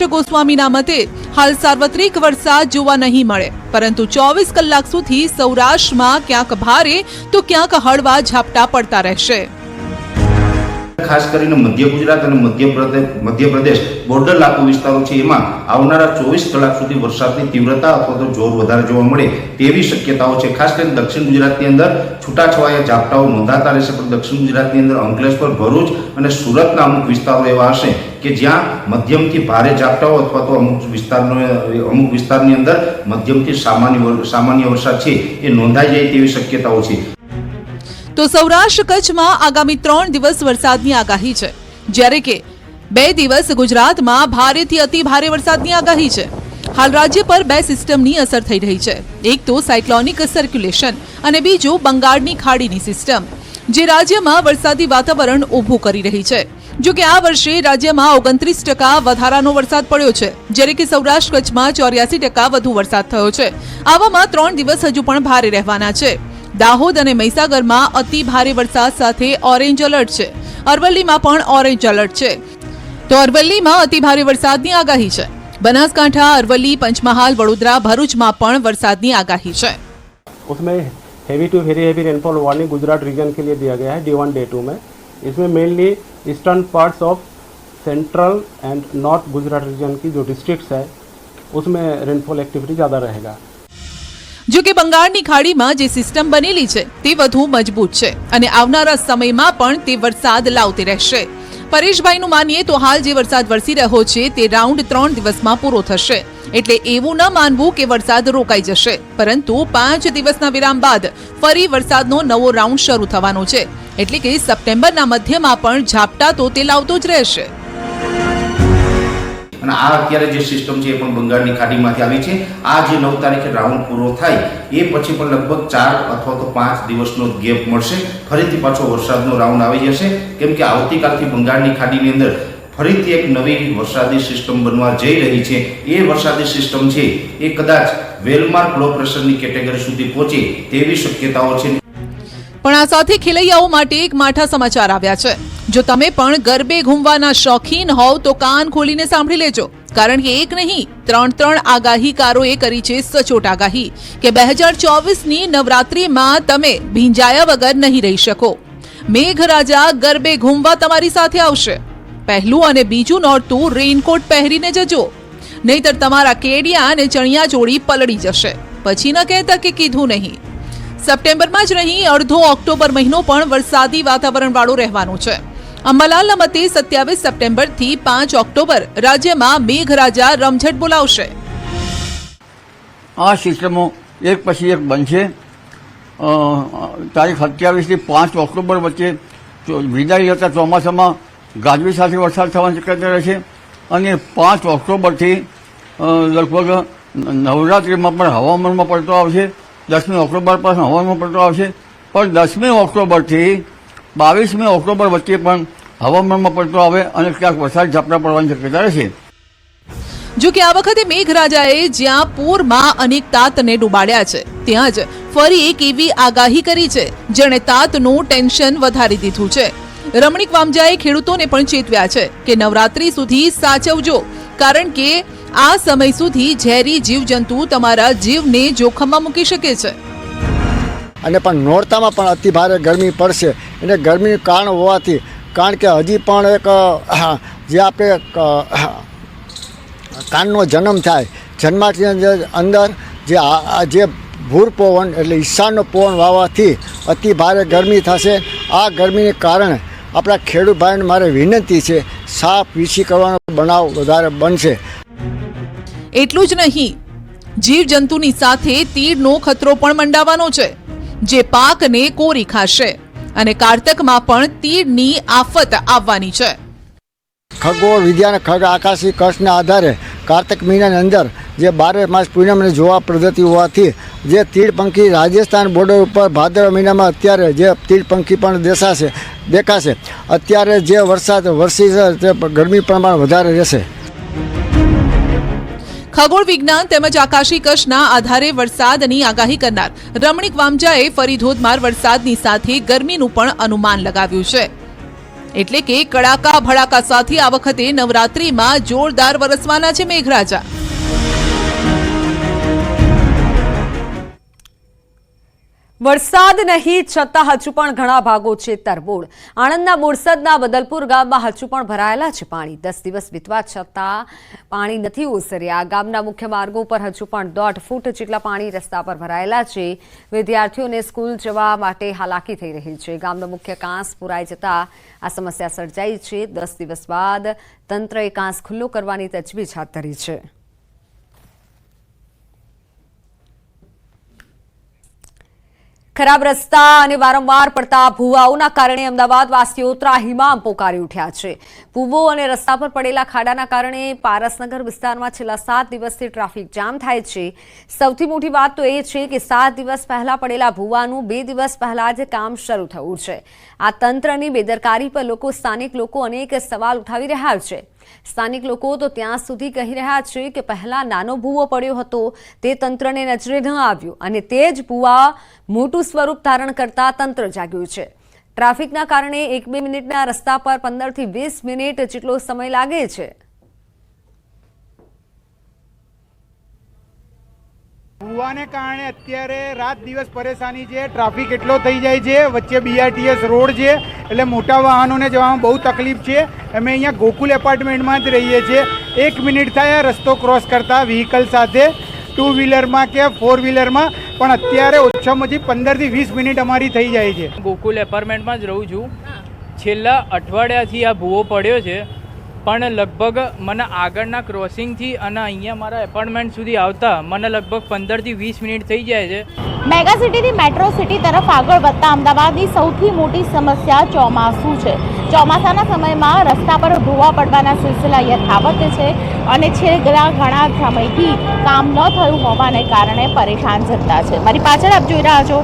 ગોસ્વામીના મતે હાલ સાર્વત્રિક વરસાદ જોવા નહીં મળે, પરંતુ 24 કલાક સુધી સૌરાષ્ટ્રમાં ક્યાંક ભારે તો ક્યાંક હળવા ઝાપટા પડતા રહેશે। ખાસ કરીને મધ્ય ગુજરાત અને મધ્યપ્રદેશ બોર્ડર લાગુ વિસ્તારો છે, એમાં આવનારા 24 કલાક સુધી વરસાદની તીવ્રતા અથવા તો જોર વધારે જોવા મળે તેવી શક્યતાઓ છે। ખાસ કરીને દક્ષિણ ગુજરાતની અંદર છૂટાછવાયા ઝાપટાઓ નોંધાતા રહેશે, પણ દક્ષિણ ગુજરાતની અંદર અંકલેશ્વર, ભરૂચ અને સુરતના અમુક વિસ્તારો એવા હશે કે જ્યાં મધ્યમથી ભારે ઝાપટાઓ અથવા તો અમુક વિસ્તારની અંદર મધ્યમથી સામાન્ય વરસાદ છે એ નોંધાઈ જાય તેવી શક્યતાઓ છે। તો સૌરાષ્ટ્ર કચ્છમાં આગામી 3 દિવસ વરસાદની આગાહી છે, જ્યારે કે 2 દિવસ ગુજરાતમાં ભારેથી અતિ ભારે વરસાદની આગાહી છે। હાલ રાજ્ય પર 2 સિસ્ટમની અસર થઈ રહી છે, એક તો સાયક્લોનિક સર્ક્યુલેશન અને બીજું બંગાળની ખાડીની સિસ્ટમ, જે રાજ્યમાં વરસાદી વાતાવરણ ઊભું કરી રહી છે। જો કે આ વર્ષે રાજ્યમાં 29% વધારાનો વરસાદ પડ્યો છે, જ્યારે કે સૌરાષ્ટ્ર કચ્છમાં 84% વધુ વરસાદ થયો છે। આવામાં 3 દિવસ હજુ પણ ભારે રહેવાના છે। દાહોદ અને મહીસાગરમાં અતિ ભારે વરસાદ સાથે ઓરેન્જ એલર્ટ છે। અરવલ્લીમાં પણ ઓરેન્જ એલર્ટ છે, તો અરવલ્લીમાં અતિ ભારે વરસાદની આગાહી છે। બનાસકાંઠા, અરવલ્લી, પંચમહાલ, વડોદરા, ભરૂચમાં પણ વરસાદની આગાહી છે। उसमें heavy to very heavy rainfall warning Gujarat region के लिए दिया गया है D1 D2 में। इसमें mainly eastern parts of central and north Gujarat region की जो डिस्ट्रिक्ट्स है उसमें रेनफॉल एक्टिविटी ज़्यादा रहेगा। જો કે બંગાળની ખાડીમાં જે સિસ્ટમ બનેલી છે તે વધુ મજબૂત છે અને આવનારા સમયમાં પણ તે વરસાદ લાવતી રહેશે। પરેશભાઈનું માનીએ તો હાલ જે વરસાદ વરસી રહ્યો છે તે રાઉન્ડ 3 દિવસમાં પૂરો થશે, એટલે એવું ન માનવું કે વરસાદ રોકાઈ જશે, પરંતુ 5 દિવસના વિરામ બાદ ફરી વરસાદનો નવો રાઉન્ડ શરૂ થવાનો છે, એટલે કે સપ્ટેમ્બરના મધ્યમાં પણ ઝાપટા તો તે લાવતો જ રહેશે। અને આ અત્યારે જે સિસ્ટમ છે એ પણ બંગાળની ખાડીમાંથી આવી છે। આ જે 9 તારીખે રાઉન્ડ પૂરો થાય એ પછી પણ લગભગ 4 અથવા તો 5 દિવસનો ગેપ મળશે, ફરીથી પાછો વરસાદનો રાઉન્ડ આવી જશે, કેમ કે આવતીકાલથી બંગાળની ખાડીની અંદર ફરીથી એક નવી વરસાદી સિસ્ટમ બનવા જઈ રહી છે। એ વરસાદી સિસ્ટમ છે એ કદાચ વેલમાર્ક લો પ્રેશરની કેટેગરી સુધી પહોંચે તેવી શક્યતાઓ છે। પણ આ સાથે ખેલૈયાઓ માટે એક માઠા સમાચાર આવ્યા છે। જો તમે પણ ગરબે ઘૂમવાના શોખીન હોવ તો કાન ખોલીને સાંભળી લેજો, કારણ કે એક નહીં 3 આગાહીકારોએ કરી છે સચોટ આગાહી કે 2024ની નવરાત્રીમાં તમે ભીંજાયા વગર નહીં રહી શકો। મેઘરાજા ગરબે ઘૂમવા તમારી સાથે આવશે। પહેલું અને બીજું નોરતું રેઇનકોટ પહેરીને જજો, નહીતર તમારા કેડિયા અને ચણિયા ચોળી પલળી જશે। પછી ન કહેતા કે કીધું નહીં। સપ્ટેમ્બરમાં જ નહીં, અડધો ઓક્ટોબર મહિનો પણ વરસાદી વાતાવરણ વાળો રહેવાનો છે। અંબાલાલના મતે 27 સપ્ટેમ્બરથી 5 ઓક્ટોબર રાજ્યમાં મેઘરાજા રમઝટ બોલાવશે। આ સિસ્ટમો એક પછી એક બનશે। તારીખ 27 થી 5 ઓક્ટોબર વચ્ચે વિદાય લેતા ચોમાસામાં ગાજવી સાથે વરસાદ થવાની શક્યતા રહેશે, અને 5 ઓક્ટોબરથી લગભગ નવરાત્રિમાં પણ હવામાનમાં પડતો આવશે। 10મી ઓક્ટોબર પર હવામાનમાં પડતો આવશે, પણ 10મી ઓક્ટોબરથી 22મી ઓક્ટોબર વચ્ચે પણ હવામાનમાં પડતો આવે અને ક્યાંક વરસાદ ઝાપટા પડવાની શક્યતા રહેશે। જો કે આ વખતે મેઘરાજાએ જ્યાં પૂરમાં અનેક તાતને ડૂબાડ્યા છે, ત્યાં જ ફરી એક એવી આગાહી કરી છે જેણે તાતનું ટેન્શન વધારી દીધું છે। રમણીક વામજાએ ખેડૂતોને પણ ચેતવ્યા છે કે નવરાત્રી સુધી સાચવજો, કારણ કે આ સમય સુધી ઝેરી જીવજંતુ તમારા જીવને જોખમમાં મૂકી શકે છે। અને પણ નોરતામાં પણ અતિ ભારે ગરમી પડશે, અને ગરમીનું કારણ હોવાથી, કારણ કે હજી પણ એક જે આપણે કાનનો જન્મ થાય, જન્માની અંદર જે ભૂર પવન એટલે ઈશાનનો પવન વાવવાથી અતિ ભારે ગરમી થશે। આ ગરમીને કારણે આપણા ખેડૂત ભાઈને મારે વિનંતી છે, સાપ વીછી કરવાનો બનાવ વધારે બનશે। એટલું જ નહીં, જીવજંતુની સાથે તીડનો ખતરો પણ મંડાવાનો છે, જે પાકને કોરી ખાશે, અને કારતકમાં પણ તીડની આફત આવવાની છે। ખગોળ વિદ્યાના ખગ આકાશી કક્ષના આધારે કાર્તક મહિનાની અંદર જે 12 માસ પૂનમને જોવા પદ્ધતિ હોવાથી જે તીડ પંખી રાજસ્થાન બોર્ડર ઉપર ભાદરવા મહિનામાં અત્યારે જે તીડ પંખી પણ દેખાશે। અત્યારે જે વરસાદ વરસી છે તે ગરમી પ્રમાણ વધારે રહેશે। ખગોળ વિજ્ઞાન તેમજ આકાશી કક્ષના આધારે વરસાદની આગાહી કરનાર રમણીક વામજાએ ફરી ધોધમાર વરસાદની સાથે ગરમીનું પણ અનુમાન લગાવ્યું છે। એટલે કે કડાકા ભડાકા સાથે આ વખતે નવરાત્રીમાં જોરદાર વરસવાના છે મેઘરાજા. વરસાદ નહીં છતાં હજુ પણ ઘણા ભાગો છે તરબોળ. આણંદના બોરસદના બદલપુર ગામમાં હજુ પણ ભરાયેલા છે પાણી. 10 દિવસ વીતવા છતાં પાણી નથી ઓસર્યા. ગામના મુખ્ય માર્ગો પર હજુ પણ 1.5 ફૂટ જેટલા પાણી રસ્તા પર ભરાયેલા છે. વિદ્યાર્થીઓને સ્કૂલ જવા માટે હાલાકી થઈ રહી છે. ગામનો મુખ્ય કાંસ પુરાઈ જતા આ સમસ્યા સર્જાઈ છે. 10 દિવસ બાદ તંત્રએ કાંસ ખુલ્લો કરવાની તજવીજ હાથ ધરી છે. ખરાબ રસ્તા અને વારંવાર પડતા ભૂવાઓના કારણે અમદાવાદ વાસીઓ ત્રાહિમામ પોકારી ઉઠ્યા છે. ભૂવો અને રસ્તા પર પડેલા ખાડાના કારણે પારસનગર વિસ્તારમાં છેલ્લા 7 દિવસથી ટ્રાફિક જામ થાય છે. સૌથી મોટી વાત તો એ છે કે 7 દિવસ પહેલા પડેલા ભૂવાનું 2 દિવસ પહેલા જ કામ શરૂ થયું છે. આ તંત્રની બેદરકારી પર સ્થાનિક લોકો અનેક સવાલ ઉઠાવી રહ્યા છે. સ્થાનિક લોકો તો ત્યાં સુધી કહી રહ્યા છે કે પહેલા નાનો ભૂવો પડ્યો હતો તે તંત્રને નજરે ન આવ્યો અને તે જ ભૂવા મોટું સ્વરૂપ ધારણ કરતા તંત્ર જાગ્યું છે. ટ્રાફિકના કારણે 1-2 મિનિટના રસ્તા પર 15 થી 20 મિનિટ જેટલો સમય લાગે છે. ભૂવાને કારણે અત્યારે રાત દિવસ પરેશાની છે. ટ્રાફિક એટલો થઈ જાય છે. વચ્ચે BRTS રોડ છે એટલે મોટા વાહનોને જવામાં બહુ તકલીફ છે. અમે અહીંયા ગોકુલ એપાર્ટમેન્ટમાં જ રહીએ છીએ. 1 મિનિટ થાય રસ્તો ક્રોસ કરતા વ્હીકલ સાથે, 2 વ્હીલરમાં કે 4 વ્હીલરમાં, પણ અત્યારે ઓછામાં ઓછી 15 થી 20 મિનિટ અમારી થઈ જાય છે. ગોકુલ એપાર્ટમેન્ટમાં જ રહું છું. છેલ્લા અઠવાડિયાથી આ ભૂવો પડ્યો છે, પણ લગભગ મને આગળના ક્રોસિંગથી અને અહીંયા મારા એપાર્ટમેન્ટ સુધી આવતા મને લગભગ 15 થી 20 મિનિટ થઈ જાય છે. મેગા સિટીથી મેટ્રો સિટી તરફ આગળ વધતા અમદાવાદની સૌથી મોટી સમસ્યા ચોમાસું છે. ચોમાસાના સમયમાં રસ્તા પર ભૂવા પડવાના સિલસિલા યથાવત છે અને છેલ્લા ઘણા સમયથી કામ ન થયું હોવાને કારણે પરેશાન જનતા છે. મારી પાછળ આપ જોઈ રહ્યા છો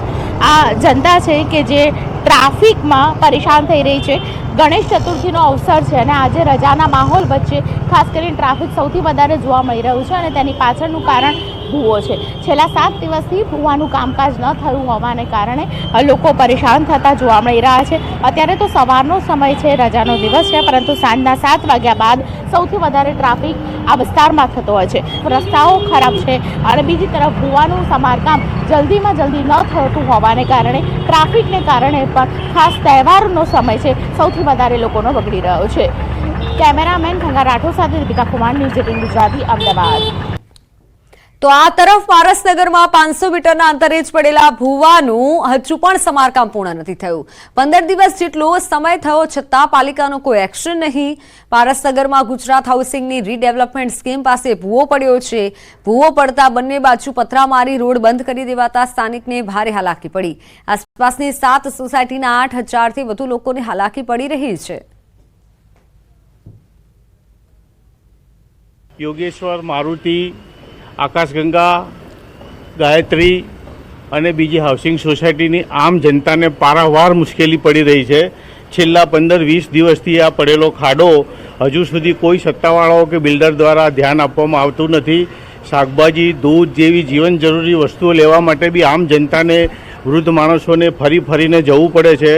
આ જનતા છે કે જે ટ્રાફિકમાં પરેશાન થઈ રહી છે. ગણેશ ચતુર્થીનો અવસર છે અને આજે રજાના માહોલ વચ્ચે ખાસ કરીને ટ્રાફિક સૌથી વધારે જોવા મળી રહ્યું છે અને તેની પાછળનું કારણ ભૂવો છે. છેલ્લા 7 દિવસથી ભૂવાનું કામકાજ ન થયું હોવાને કારણે લોકો પરેશાન થતા જોવા મળી રહ્યા છે. અત્યારે તો સવારનો સમય છે, રજાનો દિવસ છે, પરંતુ સાંજના 7 વાગ્યા બાદ સૌથી વધારે ટ્રાફિક આ વિસ્તારમાં થતો હોય છે. રસ્તાઓ ખરાબ છે અને બીજી તરફ ભૂવાનું સમારકામ જલ્દીમાં જલ્દી ન થતું હોવાને કારણે ટ્રાફિકને કારણે પણ ખાસ તહેવારનો સમય છે, સૌથી વધારે લોકોનો બગડી રહ્યો છે. કેમેરામેન ગંગા રાઠોડ સાથે દીપિકા કુમાર, ન્યૂઝ 18 ગુજરાતી, અમદાવાદ. તો આ તરફ પારસનગરમાં 500 મીટરના અંતરે જ પડેલા ભૂવાનું હજુ પણ સમારકામ પૂર્ણ નથી થયું. 15 દિવસ જેટલો સમય થયો છતાં પાલિકાનો કોઈ એક્શન નહીં. પારસનગરમાં ગુજરાત હાઉસિંગની રીડેવલપમેન્ટ સ્કીમ પાસે ભૂવો પડ્યો છે. ભૂવો પડતા બંને બાજુ પથરા મારી રોડ બંધ કરી દેવાતા સ્થાનિકને ભારે હાલાકી પડી. આસપાસની 7 સોસાયટીના 8000થી વધુ લોકોને હાલાકી પડી રહી છે. યોગેશ્વર, મારુતિ, આકાશગંગા, ગાયત્રી અને બીજી હાઉસિંગ સોસાયટીની આમ જનતાને પારાવાર મુશ્કેલી પડી રહી છે. છેલ્લા 15-20 દિવસથી આ પડેલો ખાડો હજુ સુધી કોઈ સત્તાવાળાઓ કે બિલ્ડર દ્વારા ધ્યાન આપવામાં આવતું નથી. શાકભાજી, દૂધ જેવી જીવન જરૂરી વસ્તુઓ લેવા માટે બી આમ જનતાને, વૃદ્ધ માણસોને ફરીને જવું પડે છે.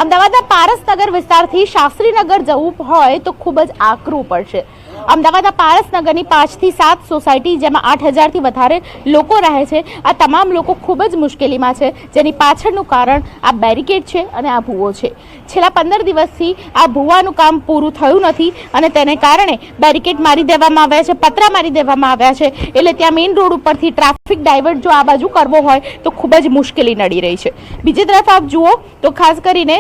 અમદાવાદના પારસનગર વિસ્તારથી શાસ્ત્રીનગર જવું હોય તો ખૂબ જ આકરું પડશે. અમદાવાદના પારસનગરની 5 થી 7 સોસાયટી જેમાં 8000થી વધારે લોકો રહે છે. આ તમામ લોકો ખૂબ જ મુશ્કેલીમાં છે, જેની પાછળનું કારણ આ બેરિકેડ છે અને આ ભૂવો છે. છેલ્લા 15 દિવસથી આ ભૂવાનું કામ પૂરું થયું નથી અને તેને કારણે બેરિકેડ મારી દેવામાં આવ્યા છે, પતરા મારી દેવામાં આવ્યા છે. એટલે ત્યાં મેઇન રોડ ઉપરથી ટ્રાફિક ડાયવર્ટ જો આ બાજુ કરવો હોય તો ખૂબ જ મુશ્કેલી નડી રહી છે. બીજી તરફ આપ જુઓ તો ખાસ કરીને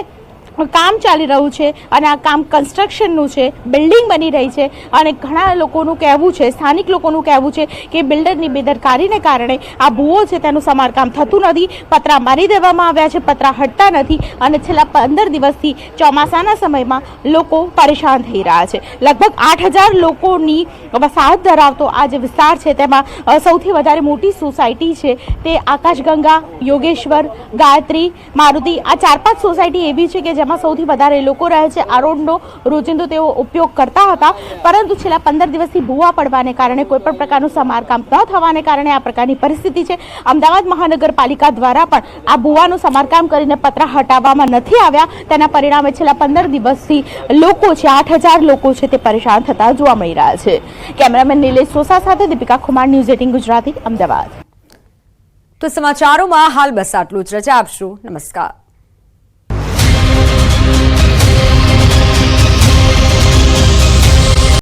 કામ ચાલી રહ્યું છે અને આ કામ કન્સ્ટ્રક્શનનું છે, બિલ્ડિંગ બની રહી છે અને ઘણા લોકોનું કહેવું છે, સ્થાનિક લોકોનું કહેવું છે કે બિલ્ડરની બેદરકારીને કારણે આ ભૂવો છે તેનું સમારકામ થતું નથી. પતરા મારી દેવામાં આવ્યા છે, પતરા હટતા નથી અને છેલ્લા 15 દિવસથી ચોમાસાના સમયમાં લોકો પરેશાન થઈ રહ્યા છે. લગભગ 8000 લોકોની વસાહત ધરાવતો આ જે વિસ્તાર છે તેમાં સૌથી વધારે મોટી સોસાયટી છે તે આકાશગંગા, યોગેશ્વર, ગાયત્રી, મારુતિ, આ 4-5 સોસાયટી એવી છે કે જેમાં સૌથી વધારે લોકો રહે છે. આ રોડનો રોજિંદો તેઓ ઉપયોગ કરતા હતા, પરંતુ છેલ્લા 15 દિવસથી ભૂવા પડવાને કારણે કોઈપણ પ્રકારનું સમારકામ ન થવાને કારણે આ પ્રકારની પરિસ્થિતિ છે. અમદાવાદ મહાનગરપાલિકા દ્વારા પણ આ ભૂવાનું સમારકામ કરીને પતરા હટાવવામાં નથી આવ્યા. તેના પરિણામે છેલ્લા 15 દિવસથી લોકો છે, 8000 લોકો છે, તે પરેશાન થતા જોવા મળી રહ્યા છે. કેમેરામેન નિલેશ સોસા સાથે દીપિકા કુમાર, ન્યૂઝ 18 ગુજરાતી, અમદાવાદ. તો સમાચારોમાં હાલ બસ આટલું જ. રજા આપશું. નમસ્કાર.